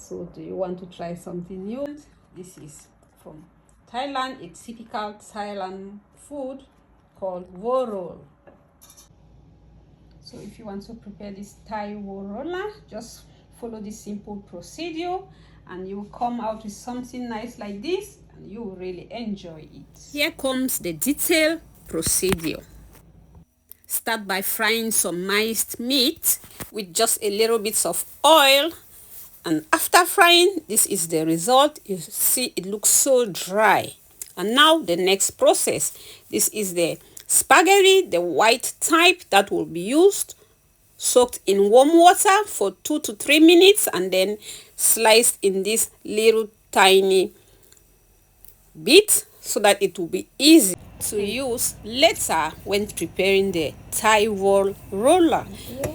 So do you want to try something new? This is from Thailand, a typical Thailand food called wo roll. So if you want to prepare this Thai wo roller, just follow this simple procedure and you will come out with something nice like this and you will really enjoy it. Here comes the detailed procedure. Start by frying some minced meat with just a little bit of oil, and after frying, this is the result. You see it looks so dry. And now the next process, this is the spaghetti, the white type that will be used, soaked in warm water for 2 to 3 minutes and then sliced in this little tiny bit so that it will be easy to use later when preparing the Thai wo roller.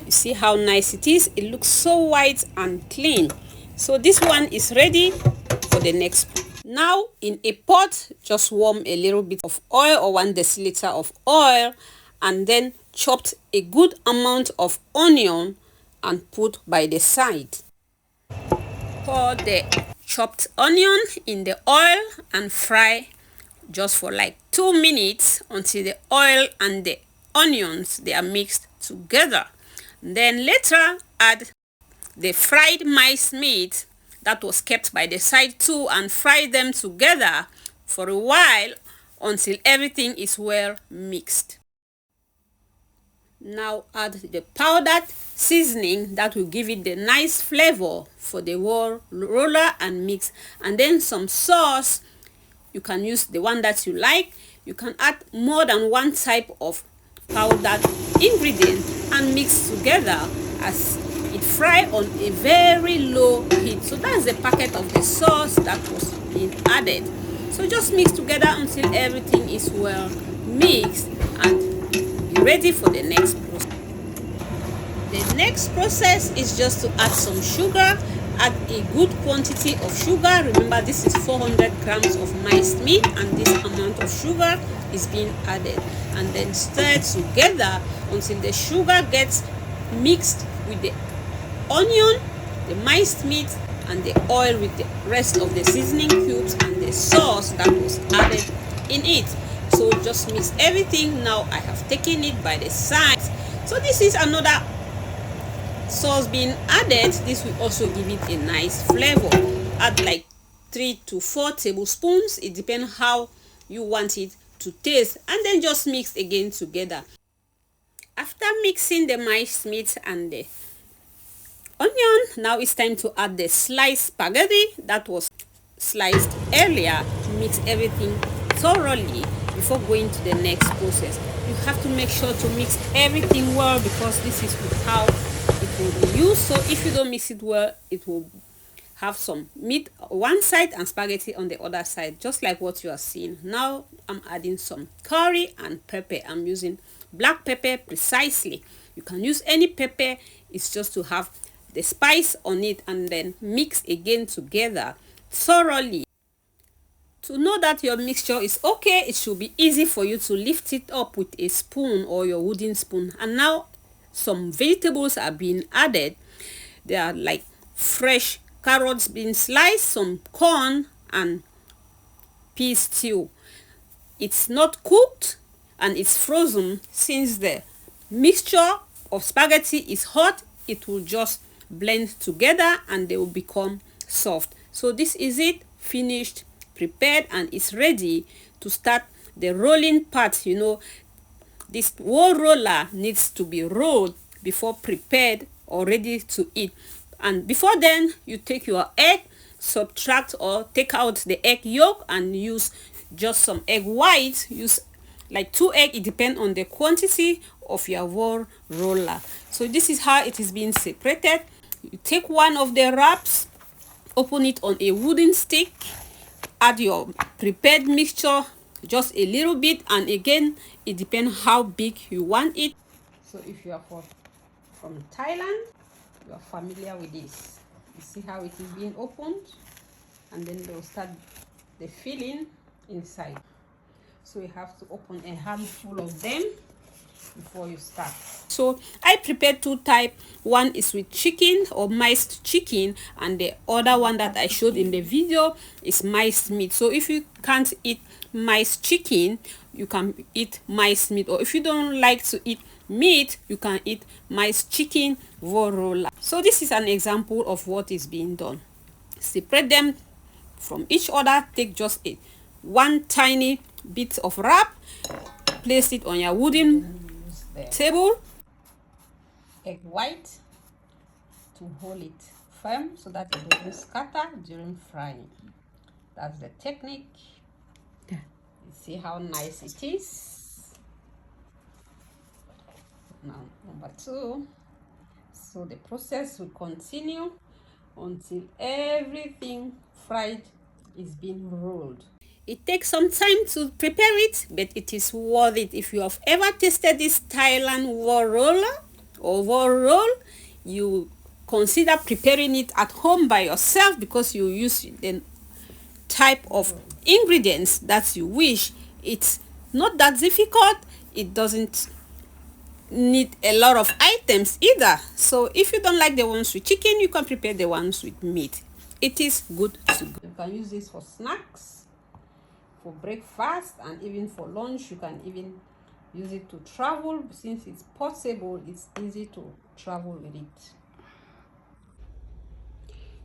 You see how nice it is. It looks so white and clean. So this one is ready for the next. Now in a pot, just warm a little bit of oil or 1 deciliter of oil, and then chopped a good amount of onion and put by the side. Pour the chopped onion in the oil and fry just for like 2 minutes until the oil and the onions, they are mixed together. Then later add the fried minced meat that was kept by the side too and fry them together for a while until everything is well mixed. Now add the powdered seasoning that will give it the nice flavor for the wo roller and mix, and then some sauce. You can use the one that you like. You can add more than one type of powdered ingredient and mix together as it fry on a very low heat. So that's the packet of the sauce that was being added. So just mix together until everything is well mixed and be ready for the next process. The next process is just to add some sugar. Add a good quantity of sugar. Remember, this is 400 grams of minced meat and this amount of sugar is being added, and then stir together until the sugar gets mixed with the onion, the minced meat and the oil with the rest of the seasoning cubes and the sauce that was added in it. So just mix everything. Now I have taken it by the sides. So this is another sauce being added. This will also give it a nice flavor. Add like 3 to 4 tablespoons. It depends how you want it to taste, and then just mix again together. After mixing the minced meat and the onion, now it's time to add the sliced spaghetti that was sliced earlier to mix everything thoroughly before going to the next process. You have to make sure to mix everything well because this is how it will be used. So if you don't mix it well, it will have some meat on one side and spaghetti on the other side, just like what you are seeing. Now I'm adding some curry and pepper. I'm using black pepper precisely. You can use any pepper. It's just to have the spice on it, and then mix again together thoroughly. To know that your mixture is okay, it should be easy for you to lift it up with a spoon or your wooden spoon. And now some vegetables are being added. They are like fresh carrots being sliced, some corn and pea stew. It's not cooked and it's frozen. Since the mixture of spaghetti is hot, it will just blend together and they will become soft. So this is it, finished, prepared, and it's ready to start the rolling part. You know, this wo roller needs to be rolled before prepared or ready to eat. And before then, you take your egg, subtract or take out the egg yolk and use just some egg white. Use like 2 eggs. It depends on the quantity of your wo roller. So this is how it is being separated. You take one of the wraps, open it on a wooden stick, add your prepared mixture, just a little bit, and again it depends how big you want it. So if you are from Thailand, you are familiar with this. You see how it is being opened, and then they'll start the filling inside. So you have to open a handful of them before you start. So I prepared two types. One is with chicken or miced chicken, and the other one that I showed in the video is miced meat. So if you can't eat miced chicken, you can eat miced meat, or if you don't like to eat meat, you can eat miced chicken vo roller. So this is an example of what is being done. Separate them from each other. Take just one tiny bit of wrap, place it on your wooden table, egg white to hold it firm so that it doesn't scatter during frying. That's the technique. You see how nice it is. Now number 2. So the process will continue until everything fried is being rolled. It takes some time to prepare it, but it is worth it. If you have ever tasted this Thailand wall roller or wall roll, you consider preparing it at home by yourself, because you use the type of ingredients that you wish. It's not that difficult. It doesn't need a lot of items either. So if you don't like the ones with chicken, you can prepare the ones with meat. It is good to go. You can use this for snacks, for breakfast, and even for lunch. You can even use it to travel. Since it's portable, it's easy to travel with it.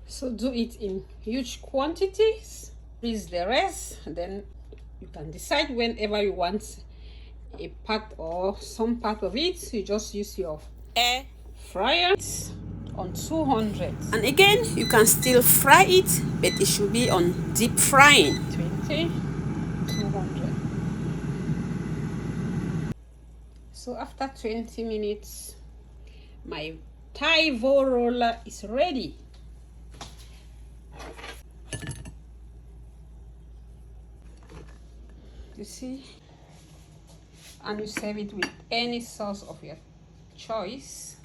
So do it in huge quantities, freeze the rest, and then you can decide whenever you want a part or some part of it. You just use your air fryer on 200, and again you can still fry it, but it should be on deep frying. 200. So after 20 minutes, my Thai vo roller is ready. You see, and you serve it with any sauce of your choice.